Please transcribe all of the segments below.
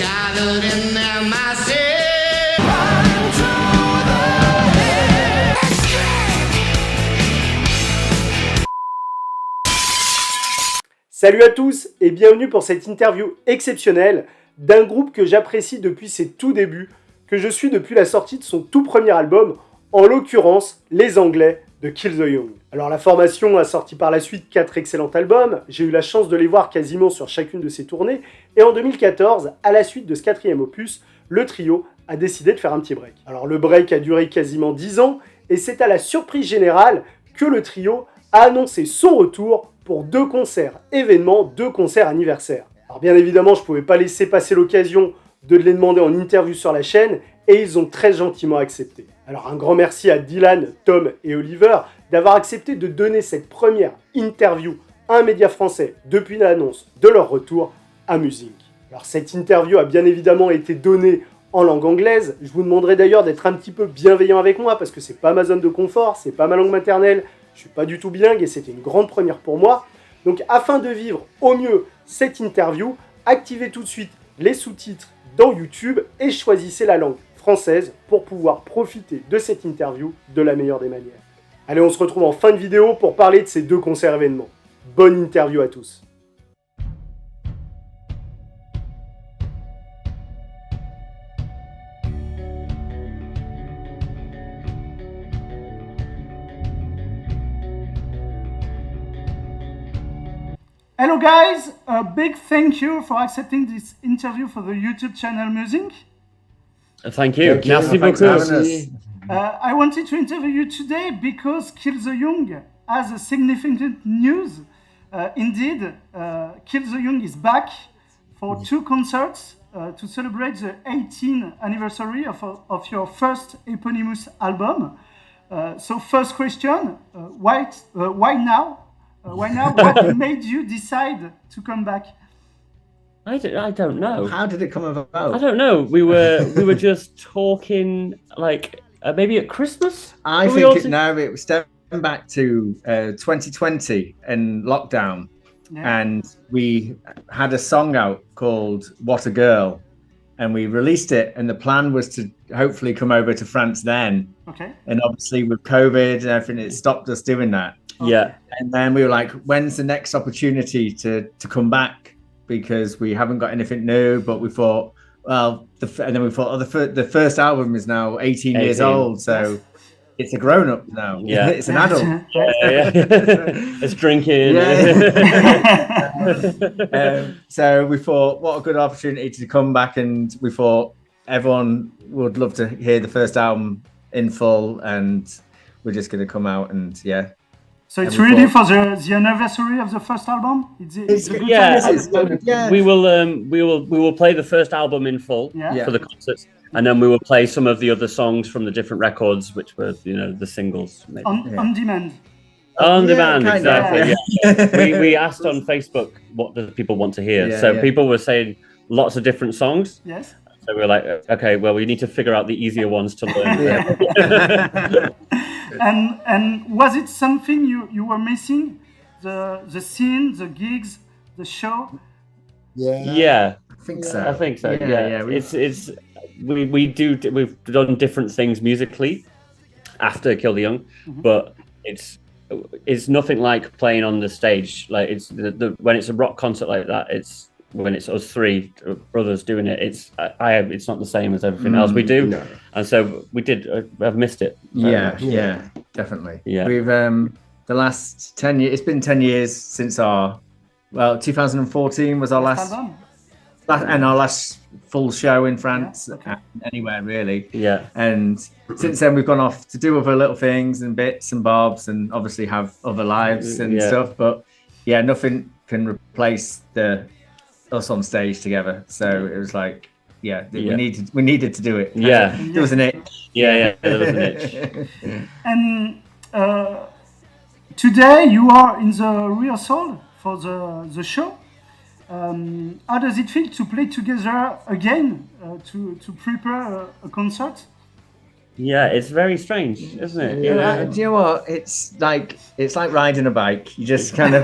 gathered in their masses. Salut à tous et bienvenue pour cette interview exceptionnelle d'un groupe que j'apprécie depuis ses tout débuts, que je suis depuis la sortie de son tout premier album, en l'occurrence les Anglais de Kill the Young. Alors la formation a sorti par la suite 4 excellents albums, j'ai eu la chance de les voir quasiment sur chacune de ses tournées, et en 2014, à la suite de ce 4e opus, le trio a décidé de faire un petit break. Alors le break a duré quasiment 10 ans, et c'est à la surprise générale que le trio a annoncé son retour pour 2 concerts événements, 2 concerts anniversaires. Alors bien évidemment, je ne pouvais pas laisser passer l'occasion de les demander en interview sur la chaîne, et ils ont très gentiment accepté. Alors un grand merci à Dylan, Tom et Oliver d'avoir accepté de donner cette première interview à un média français depuis l'annonce de leur retour à MUSinc. Alors cette interview a bien évidemment été donnée en langue anglaise. Je vous demanderai d'ailleurs d'être un petit peu bienveillant avec moi parce que c'est pas ma zone de confort, c'est pas ma langue maternelle, je suis pas du tout bilingue et c'était une grande première pour moi. Donc afin de vivre au mieux cette interview, activez tout de suite les sous-titres dans YouTube et choisissez la langue française pour pouvoir profiter de cette interview de la meilleure des manières. Allez, on se retrouve en fin de vidéo pour parler de ces 2 concerts événements. Bonne interview à tous. Hello guys, a big thank you for accepting this interview for the YouTube channel MUSinc. Thank you. Merci beaucoup. I wanted to interview you today because Kill the Young has a significant news. Indeed, Kill the Young is back for 2 concerts to celebrate the 18th anniversary of your first eponymous album. So first question, why now? Why now? What made you decide to come back? I don't know. How did it come about? I don't know. We were just talking like maybe at Christmas. I think it was stepping back to 2020 and lockdown, and we had a song out called "What a Girl," and we released it. And the plan was to hopefully come over to France then. Okay. And obviously with COVID and everything, it stopped us doing that. Yeah. And then we were like, when's the next opportunity to come back? Because we haven't got anything new, but we thought, well, and then we thought, the first album is now 18 years old, so it's a grown-up now. Yeah. It's an adult. Yeah. It's drinking. Yeah. So we thought, what a good opportunity to come back, and we thought everyone would love to hear the first album in full, and we're just going to come out and So it's really for the anniversary of the first album. We will play the first album in full for the concerts, and then we will play some of the other songs from the different records, which were the singles. Maybe. On demand. On demand, exactly. Yeah. We asked on Facebook what do people want to hear. People were saying lots of different songs. Yes. So we were like, okay, well, we need to figure out the easier ones to learn. And was it something you were missing? The scene, the gigs, the show? Yeah. I think so. Yeah. We've done different things musically after Kill the Young, but it's nothing like playing on the stage. Like it's when it's a rock concert like that, when it's us 3 brothers doing it, it's not the same as everything else we do. No. And so I've missed it. Yeah, definitely. Yeah. We've the last 10 years, it's been 10 years since 2014 was our last full show in France, anywhere really. Yeah. And since then we've gone off to do other little things and bits and bobs and obviously have other lives and stuff, but nothing can replace us on stage together. So it was like, we needed to do it. Yeah. There was an itch. Yeah, there was an itch. And today you are in the rehearsal for the show. How does it feel to play together again to prepare a concert? Yeah, it's very strange, isn't it? Yeah. Do you know what? It's like riding a bike. You just kind of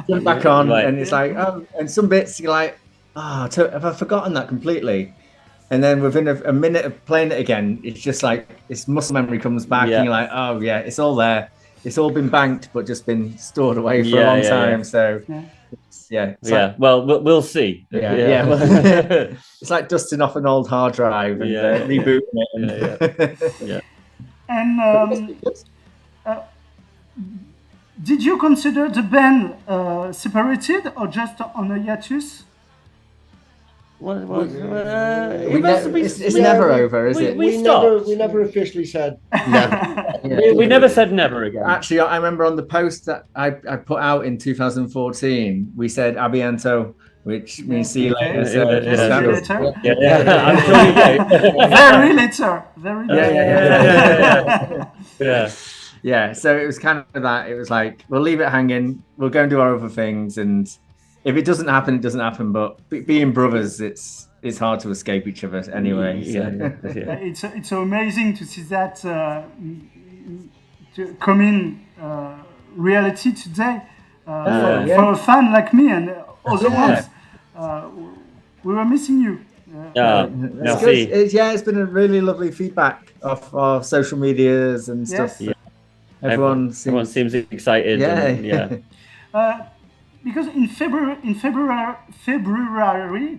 jump back on, and it's like, oh, and some bits you're like, have I forgotten that completely? And then within a minute of playing it again, it's just like this muscle memory comes back, and you're like, oh yeah, it's all there. It's all been banked, but just been stored away for a long time. So like, well, we'll see. It's like dusting off an old hard drive and rebooting it. And did you consider the band separated or just on a hiatus? It's never over, is it? We never officially said never. We never said never again. Actually, I remember on the post that I put out in 2014, we said abiento, which means see you later. See you later. I'm sure you do. Very later. Very later. Yeah, so it was kind of that. It was like, we'll leave it hanging. We'll go and do our other things, and if it doesn't happen, it doesn't happen. But being brothers, it's hard to escape each other anyway. So. It's amazing to see that to come in reality today for a fan like me and other ones. We were missing you. It's been a really lovely feedback of our social medias and stuff. Yes. Everyone seems excited. Because in February, it's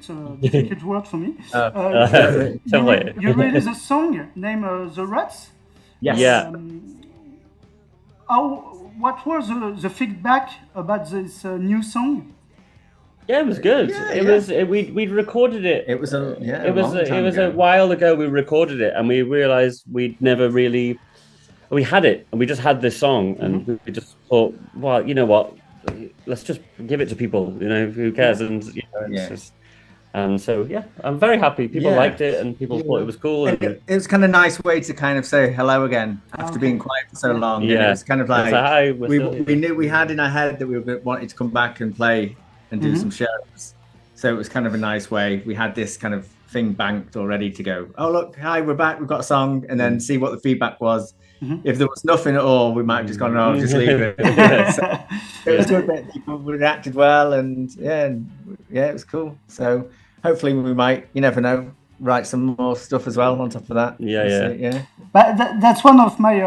a difficult word for me. You released a song named "The Ruts." Yes. What was the feedback about this new song? Yeah, it was good. We'd recorded it. It was a while ago. We recorded it, and we realized we'd never really. We had it, and we just had this song, and we just thought, well, you know what? Let's just give it to people. You know, who cares? And so I'm very happy. People liked it, and people thought it was cool. And it was kind of a nice way to kind of say hello again after being quiet for so long. Yeah, it was kind of like hi, we knew we had in our head that we wanted to come back and play and do some shows. So it was kind of a nice way. We had this kind of thing banked all ready to go. Oh look, hi, we're back. We've got a song, and then see what the feedback was. If there was nothing at all, we might have just gone, "Oh, just leave it." So it was good that people reacted well, and it was cool. So hopefully we might, you never know, write some more stuff as well on top of that. But that's one of my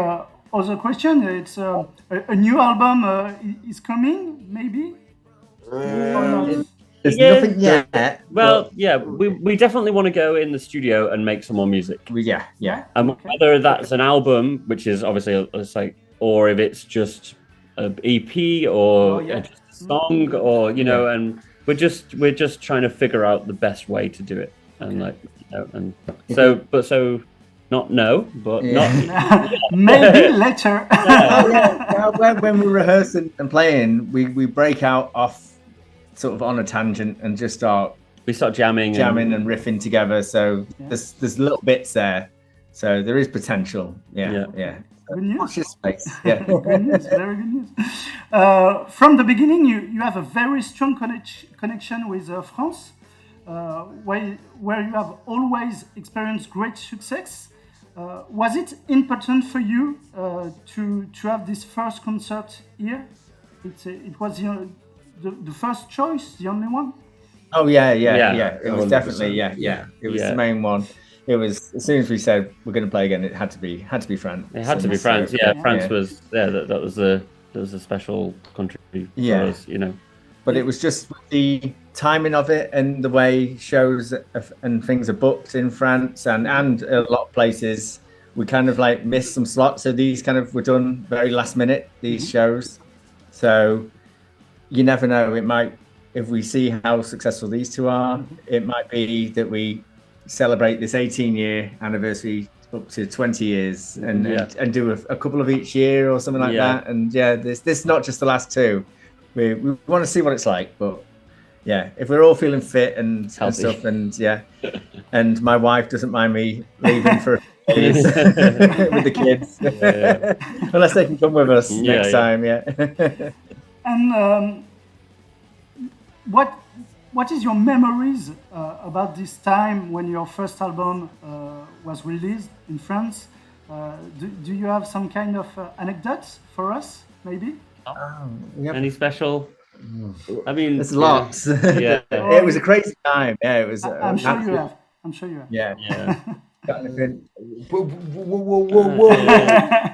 other questions. It's a new album is coming, maybe. There's nothing yet. Well, we definitely want to go in the studio and make some more music. And whether that's an album, which is obviously or if it's just an EP or just a song, or and we're just trying to figure out the best way to do it, and maybe later. When we rehearse and playing, we break out off. Sort of on a tangent and just start jamming and riffing together. So there's little bits there. So there is potential. Yeah. Good news. Watch this space. Yeah. Good news. Very good news. From the beginning, you have a very strong connection with France, where you have always experienced great success. Was it important for you to have this first concert here? It was the first choice, the only one? Oh yeah. It was definitely It was the main one. It was, as soon as we said we're going to play again, it had to be France. It had to be France. France was that was a special country for us, But it was just the timing of it and the way shows and things are booked in France and a lot of places. We kind of like missed some slots, so these kind of were done very last minute. These shows, so. You never know. It might, if we see how successful these two are, it might be that we celebrate this 18-year anniversary up to 20 years and do a couple of each year or something like that. And this is not just the last two. We want to see what it's like, but if we're all feeling fit and stuff, and and my wife doesn't mind me leaving for days with the kids, unless they can come with us next time. And what is your memories about this time when your first album was released in France? Do you have some kind of anecdotes for us, maybe? Any special I mean, there's lots. Yeah. It was a crazy time. Yeah, it was. I'm sure you have. I'm sure you have. Yeah. Yeah. Whoa.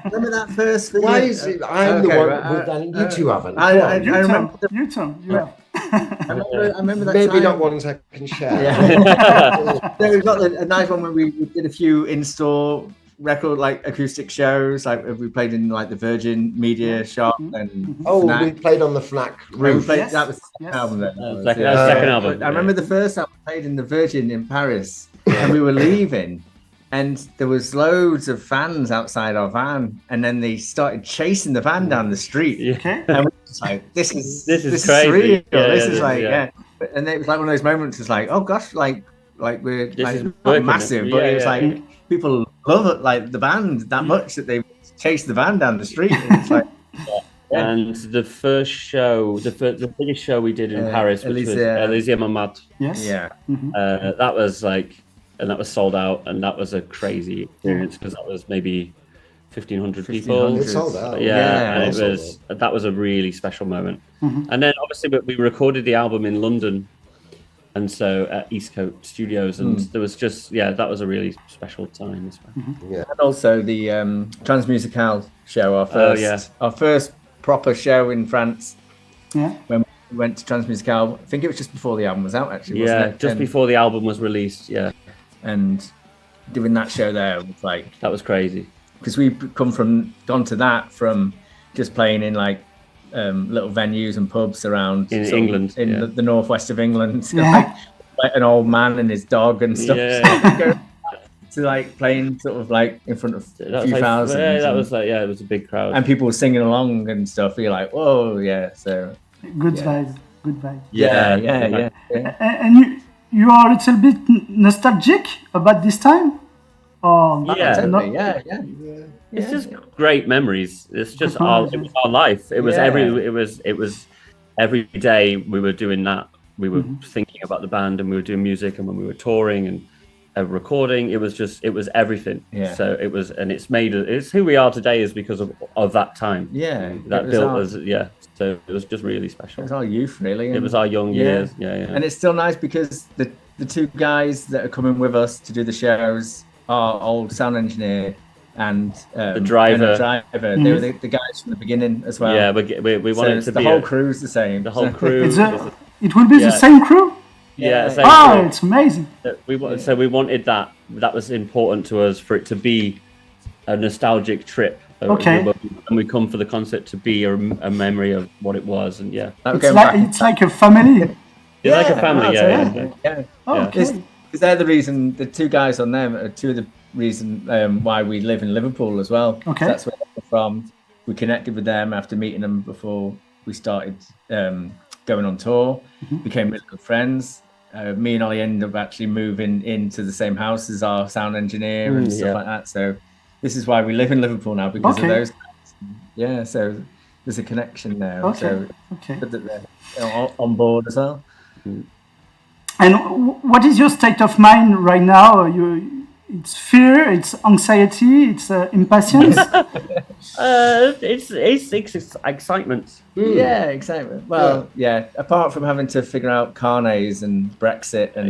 Remember that first video? Why is it? I'm the one with Danny. You two haven't. I Go on. remember. You have. I remember that. Maybe time. not ones I can share. Yeah. No, we've got a nice one where we did a few in-store record like acoustic shows. Like we played in like the Virgin Media shop and Oh, Fnac. we played on the Fnac We roof. played, Yes. that was the second Yes. album then. That was second album. But I remember the first time we played in the Virgin in Paris, and we were leaving, and there was loads of fans outside our van, and then they started chasing the van down the street. Yeah. Okay. And we were just like, this is crazy. surreal. Yeah, this yeah, is like, yeah. And it was like one of those moments. It's like, oh gosh, like we're This like is not working. massive, but Yeah, it was yeah. like people love it, like the band that much that they chase the van down the street. And it's like, And the first show, the biggest show we did in Paris, which was Elysia Mamad. Yes. yeah, That was like, and that was sold out, and that was a crazy experience because that was maybe 1,500 people. It's sold out. Yeah, and it's it was that was a really special moment. And then obviously we recorded the album in London, and so at East Coast Studios, and there was just that was a really special time as well. and also the Transmusicale show, our first proper show in France. Yeah. When we went to Transmusicale, I think it was just before the album was out, actually. Yeah, wasn't it? just before the album was released. Yeah, And doing that show there was like, that was crazy. because we've gone to that from just playing in like little venues and pubs around In sort of England, in yeah. the northwest of England, Yeah. like an old man and his dog and stuff. Yeah. Go to like playing sort of like in front of a That was few like, thousand. that and- was like it was a big crowd. and people were singing along and stuff. You're like, whoa, yeah. So Good vibes. Good vibes. yeah. And you are a little bit nostalgic about this time? Or Yeah. Totally, not? yeah. It's just great memories. It's just Good our, memories. it was our life. It was Yeah. it was every day we were doing that. We were thinking about the band, and we were doing music, and when we were touring and recording, it was everything. Yeah. So it's who we are today is because of that time. Yeah, That it was built our- us. Yeah. So it was just really special. It was our youth, really. It and- was our young years. Yeah. And it's still nice because the two guys that are coming with us to do the shows are old sound engineer and The driver. They were the guys from the beginning as well. Yeah, we so wanted it's to the be whole crew's the same. the whole So- crew. It will be the same crew? Same Oh, crew. it's amazing. So we wanted that. That was important to us for it to be a nostalgic trip. Okay. When we come for the concert, to be a memory of what it was, and That would It's go like back- it's like a family. it's like a family. that's Yeah. it. Yeah. Oh, Yeah. okay. Because they're the reason, the two guys on them are two of the reason why we live in Liverpool as well. Okay. That's where they're from. We connected with them after meeting them before we started going on tour, became really good friends. Me and Ollie ended up actually moving into the same house as our sound engineer and stuff like that. So this is why we live in Liverpool now, because of Okay. those guys. Yeah, so there's a connection there. Okay. So Okay. good that they're on board as well. And what is your state of mind right now? It's fear, it's anxiety, it's impatience. It's excitement. Yeah, excitement. Well, yeah. Apart from having to figure out carnets and Brexit and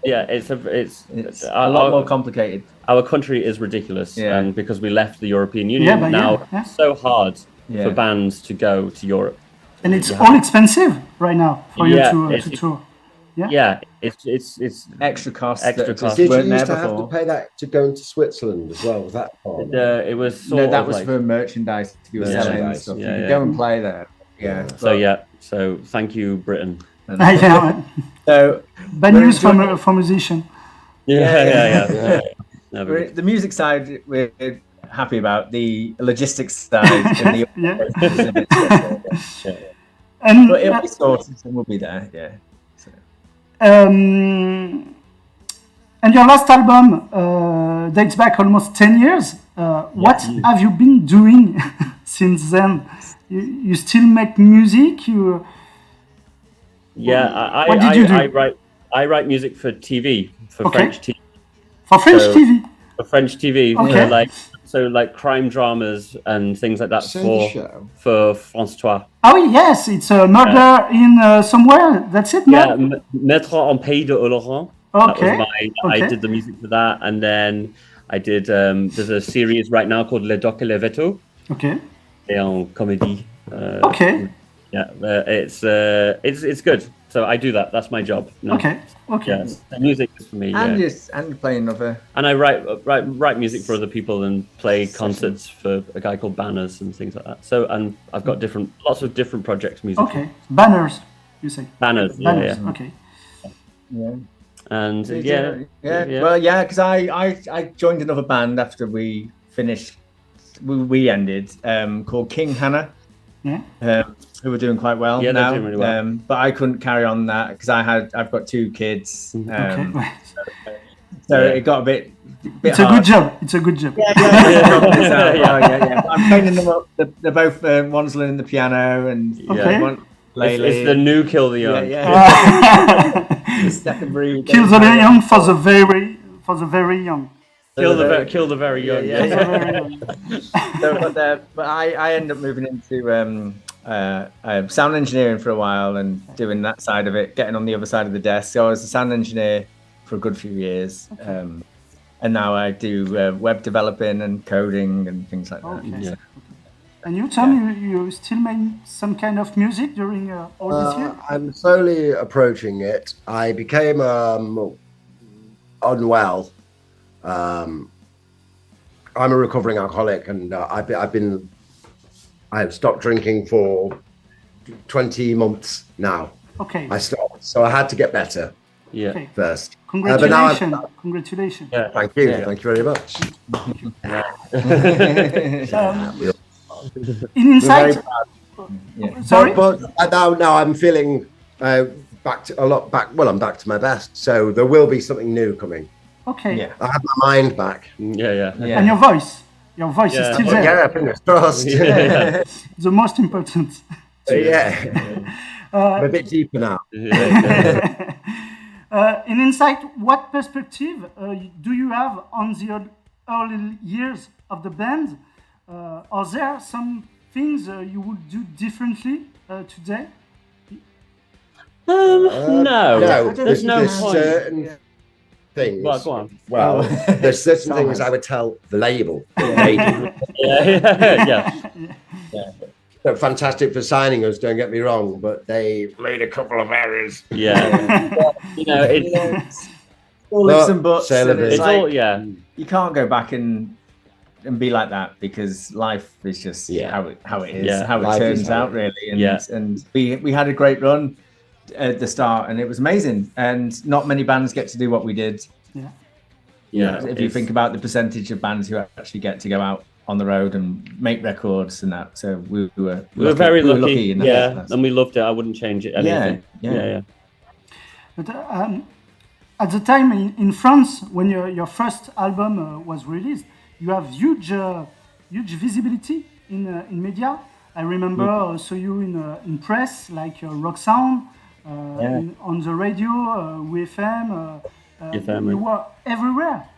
it's a lot more complicated. Our country is ridiculous, Yeah. and because we left the European Union, but now yeah. it's so hard Yeah. for bands to go to Europe. And it's all expensive right now for you Yeah, to tour. Yeah, it's Extra costs. Extra that costs. just Did you weren't used there to have to before. pay that to go into Switzerland as well? Was that part? it was sort No, that of was like, for merchandise. You were selling and Merchandise, stuff. yeah, you could yeah. go and play there. Yeah. so thank you, Britain. Yeah, So bad news for musician. Yeah. No, we're- the music side we're happy about. The logistics side and the Yeah. is a bit stressful. And But it'll be sorted and we'll be there. Yeah. So, and your last album dates back almost 10 years. What have you been doing since then? You still make music? What did you do? I write music for TV, for Okay. French TV. For French So- TV? For French TV, Okay. so like crime dramas and things like that Same show. for France 3. Oh yes, it's a murder in somewhere. That's it. No? Yeah, Maître en Pays de Oloron. Okay. I did the music for that, and then I did. There's a series right now called Le Doc et le Veto. Okay. Et en comédie. Okay. Yeah, it's good. So I do that. That's my job. No. Okay. Okay. Yeah, the music is for me. And yeah. yes, and playing other. And I write music for other people and play concerts for a guy called Banners and things like that. So, and I've got lots of different projects musically. Okay. Banners, you say. Banners. Banners. Yeah. Okay. Yeah. And Yeah. Well, yeah, because I joined another band after we finished. We ended called King Hannah. Yeah. Who were doing quite well Yeah, now. they're doing really well. But I couldn't carry on that because I've got 2 kids. Okay. So it got a bit It's hard. a good job. It's a good job. Yeah. I'm training them up. They're both one's learning the piano and Okay. It's the new Kill the Young. Yeah. Second breed. Kill the young for the very young. Kill the very young. But I ended up moving into sound engineering for a while and doing that side of it, getting on the other side of the desk. So I was a sound engineer for a good few years, and now I do web developing and coding and things like that. Okay. Yeah. And you tell me you still made some kind of music during all this year? I'm slowly approaching it. I became unwell. I'm a recovering alcoholic, and I've stopped drinking for 20 months now. Okay. I stopped, so I had to get better Yeah. Okay. first. Congratulations. Congratulations. Yeah. Thank you. Yeah. Thank you very much. In Insight. Sorry? But now I'm feeling back to I'm back to my best. So there will be something new coming. Okay. Yeah. I have my mind back. Yeah. And your voice is still there. Yeah, fingers crossed. Yeah. The most important. I'm a bit deeper now. In Insight, what perspective do you have on the early years of the band? Are there some things you would do differently today? No. There's no there's point. certain things. Well, go on. Well, there's certain things I would tell the label. Yeah. They're fantastic for signing us, don't get me wrong, but they made a couple of errors. Yeah. It's all ifs and buts. And it's like, all you can't go back and be like that because life is just how it is, how it turns out really. And we had a great run at the start, and it was amazing. And not many bands get to do what we did. Yeah. If you think about the percentage of bands who actually get to go out on the road and make records and that, so we were very lucky. In that sense. And we loved it. I wouldn't change it. Anything. Yeah. But at the time in France, when your first album was released, you have huge visibility in media. I remember saw you in press like Rock Sound, on the radio, WFM. You were everywhere.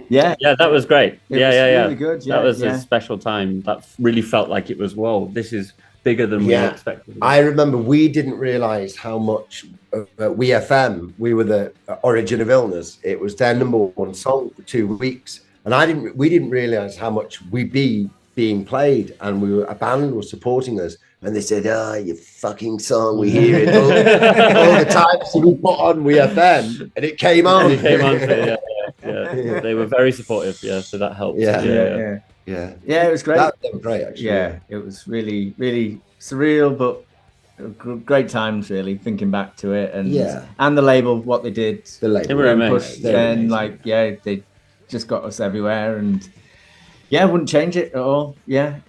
Yeah, that was great. It was really good. That was a special time. That really felt like it was, whoa, this is bigger than we expected. I remember we didn't realize how much WFM, we were the Origin of Illness. It was their #1 song for 2 weeks. And we didn't realize how much we'd be being played, and a band was supporting us. And they said, your fucking song, we hear it all the time. So we put on WFM, and it came on. Yeah. They were very supportive. Yeah, so that helped. Yeah, it was great. That was great, actually. Yeah, it was really, really surreal, but great times. Really thinking back to it, and the label, what they did. The label, they were amazing. And they just got us everywhere, and wouldn't change it at all. And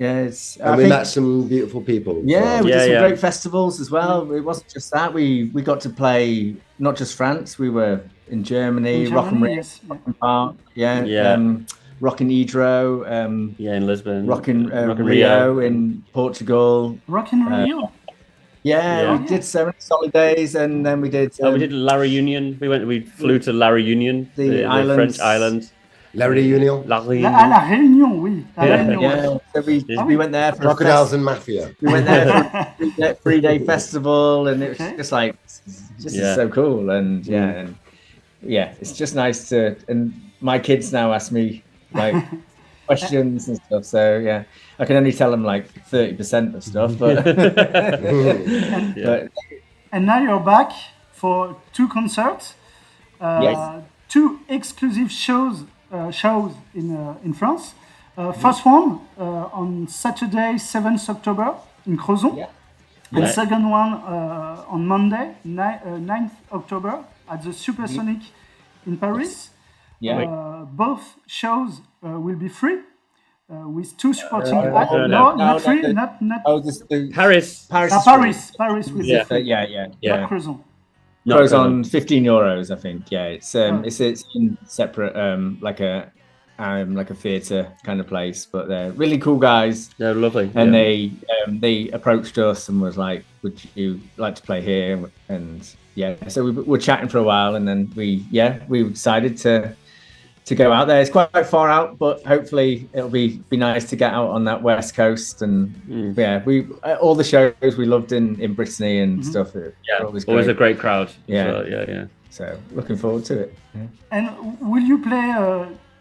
we met some beautiful people. We did some great festivals as well. It wasn't just that. We got to play not just France. We were in Germany, Rock and Rio, Park, Rock in Hydro, in Lisbon, Rock in Rio in Portugal, Rock in Rio. We did so many solid days, and then we did. We did La Réunion. We flew to La Réunion, the islands. French island. La Réunion. La La Réunion, oui. La Réunion. Yeah, so we went there for Crocodiles and Mafia. we went there for a 3-day festival, and it was Okay. just like so cool, and it's just nice to. And my kids now ask me like questions and stuff, so yeah, I can only tell them like 30% of stuff, but. But And now you're back for 2 concerts, Yes. 2 exclusive shows in France. First one on Saturday, 7th October in Crozon. Yeah. And Yeah. second one on Monday, 9th October at the Supersonic in Paris. yeah. Both shows will be free with 2 supporting no, acts. no, No, no. not free, No. not Oh, this the Paris. Paris. Paris with Yeah. the free, Yeah. not Crozon. Goes on €15, I think. Yeah, it's Oh. it's in separate like a theatre kind of place, but they're really cool guys, They're lovely. and yeah. they approached us and was like, "Would you like to play here?" And so we were chatting for a while, and then we decided to go out there. It's quite far out, but hopefully it'll be nice to get out on that west coast. And we all the shows we loved in Brittany and stuff. They're always Always great. a great crowd. Yeah. As well. Yeah. So looking forward to it. And will you play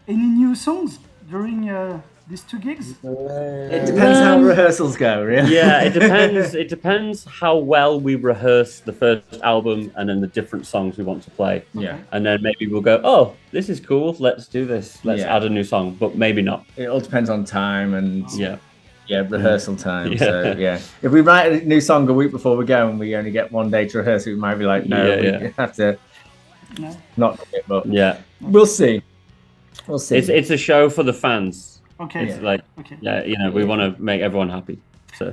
any new songs during these 2 gigs? It depends how rehearsals go, really. Yeah, it depends. It depends how well we rehearse the first album and then the different songs we want to play. Yeah. And then maybe we'll go, oh, this is cool. Let's do this. Let's Yeah. add a new song, but maybe not. It all depends on time and rehearsal time. Yeah. So if we write a new song a week before we go and we only get 1 day to rehearse, we might be like, no, we have to not do it. But Yeah. we'll see. We'll see. It's a show for the fans. Okay. It's like, Okay. we want to make everyone happy. So,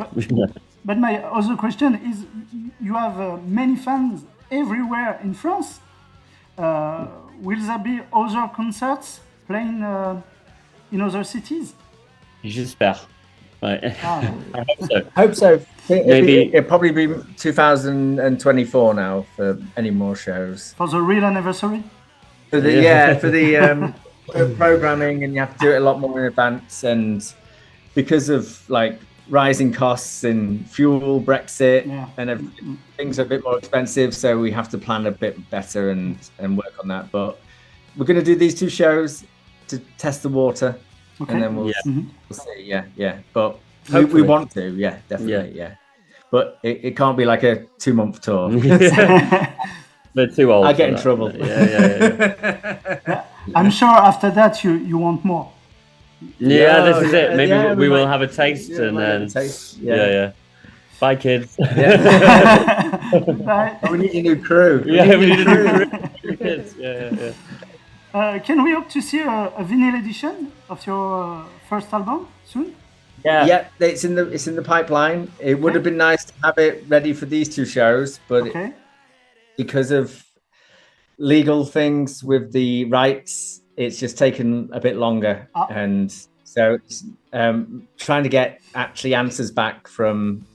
But my other question is, you have many fans everywhere in France. Will there be other concerts playing in other cities? j'espère. Right. Ah, I hope so. Hope so. Maybe- it'll probably be 2024 now for any more shows. for the real anniversary? For the programming, and you have to do it a lot more in advance, and because of like rising costs in fuel, Brexit, and everything, things are a bit more expensive, so we have to plan a bit better and work on that. But we're going to do these 2 shows to test the water, and then we'll see. Yeah. But we Hopefully. want to, definitely, But it can't be like a 2-month tour. They're too old. I for get in that. trouble. Yeah. I'm sure after that you want more. Yeah, this is it. Maybe Yeah, we will might- have a taste, yeah, and might have then a taste, yeah. Bye, kids. Bye. We need a new crew. We need a new kids. Yeah. Can we hope to see a vinyl edition of your first album soon? Yeah, it's in the pipeline. It would have been nice to have it ready for these 2 shows, but Okay. because of legal things with the rights, it's just taken a bit longer, and so it's, trying to get actually answers back from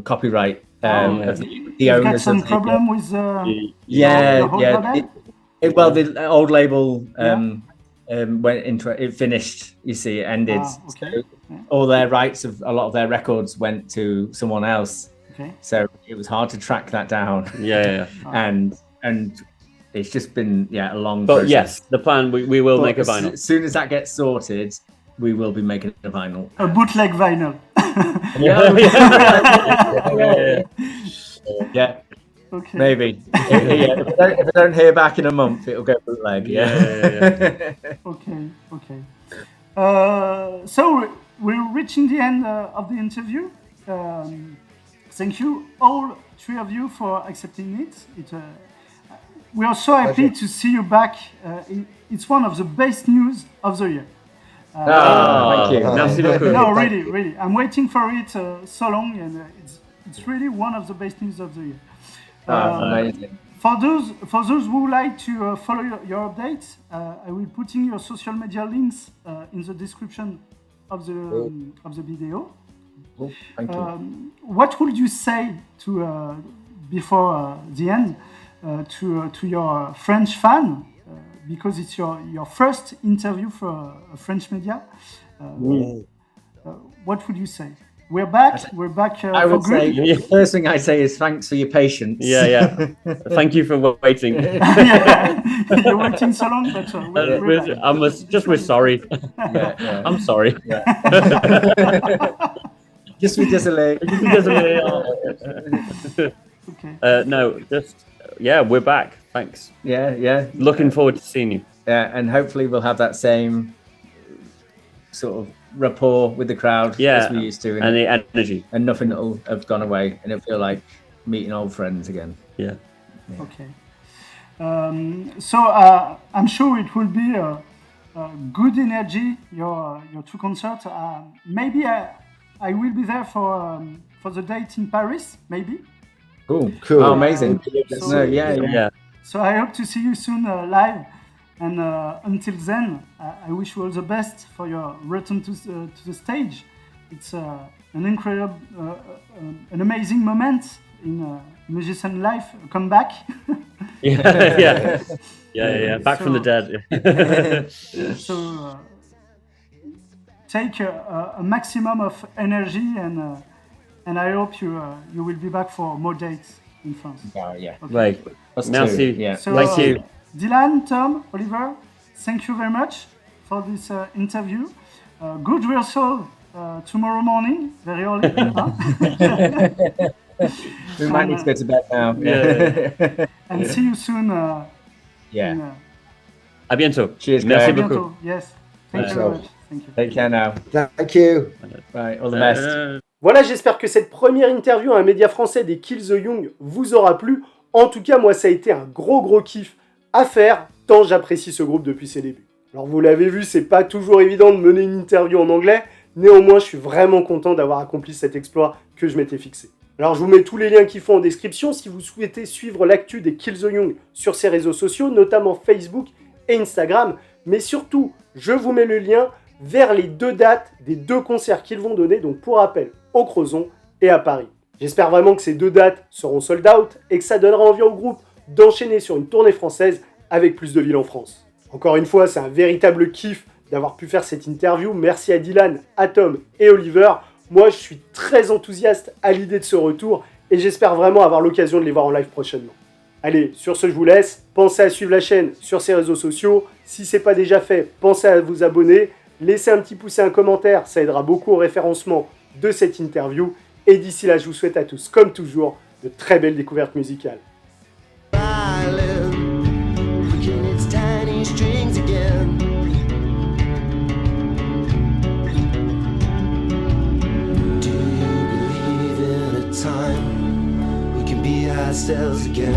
copyright of the You've got owners some of the problem with the whole yeah. label? Well, the old label went into it, finished. You see, it ended. Okay. So all their rights of a lot of their records went to someone else. Okay. So it was hard to track that down. Yeah. and it's just been a long But process. yes, the plan we will But make a vinyl. as soon as that gets sorted, we will be making a vinyl. A bootleg vinyl. Yeah, Okay. maybe. If I don't hear back in a month, it'll go bootleg. Yeah. Okay. So we're reaching the end of the interview. Thank you, all 3 of you, for accepting it. We are so happy to see you back. It's one of the best news of the year. Thank you. Merci beaucoup. No, really. I'm waiting for it so long, and it's really one of the best news of the year. Amazing. For those who would like to follow your updates, I will put in your social media links in the description of the video. Cool. Thank you. What would you say to before the end to your French fan because it's your first interview for a French media. What would you say? We're back. We're back I for would say good. the first thing I say is thanks for your patience. Yeah. Thank you for waiting. Yeah. You're waiting so long, but we're back. We're sorry. Yeah. I'm sorry. Just be désolé. Okay. No, we're back. Thanks. Yeah. Looking forward to seeing you. Yeah, and hopefully we'll have that same sort of rapport with the crowd as we used to, and the energy, and nothing will have gone away, and it'll feel like meeting old friends again. Yeah. Okay. So I'm sure it will be a good energy. Your two concerts. Maybe I will be there for the date in Paris. Maybe. Cool. Cool. Oh, amazing. So, Yeah. So I hope to see you soon live. And until then, I wish you all the best for your return to the stage. It's an incredible, an amazing moment in musician life. Come back. Yeah. Back from the dead. So take a maximum of energy, and I hope you will be back for more dates in France. Yeah. Okay. Right. Merci. Yeah. So, Thank you. Dylan, Tom, Oliver, thank you very much for this interview. Good rehearsal tomorrow morning, very early. We might need to go to bed now. Yeah. And see you soon. À bientôt. Cheers, Merci Greg. beaucoup. Yes. Thank you very much. Thank you. Take care now. Thank you. Bye. All the best. Voilà, j'espère que cette première interview à un média français des Kill the Young vous aura plu. En tout cas, moi, ça a été un gros kiff à faire, tant j'apprécie ce groupe depuis ses débuts. Alors vous l'avez vu, c'est pas toujours évident de mener une interview en anglais, néanmoins je suis vraiment content d'avoir accompli cet exploit que je m'étais fixé. Alors je vous mets tous les liens qu'il faut en description si vous souhaitez suivre l'actu des Kill the Young sur ses réseaux sociaux, notamment Facebook et Instagram, mais surtout je vous mets le lien vers les 2 dates des 2 concerts qu'ils vont donner, donc pour rappel au Crozon et à Paris. J'espère vraiment que ces 2 dates seront sold out et que ça donnera envie au groupe d'enchaîner sur une tournée française avec plus de villes en France. Encore une fois, c'est un véritable kiff d'avoir pu faire cette interview. Merci à Dylan, à Tom et Oliver. Moi, je suis très enthousiaste à l'idée de ce retour et j'espère vraiment avoir l'occasion de les voir en live prochainement. Allez, sur ce, je vous laisse. Pensez à suivre la chaîne sur ses réseaux sociaux. Si ce n'est pas déjà fait, pensez à vous abonner. Laissez un petit pouce et un commentaire, ça aidera beaucoup au référencement de cette interview. Et d'ici là, je vous souhaite à tous, comme toujours, de très belles découvertes musicales. Ourselves again.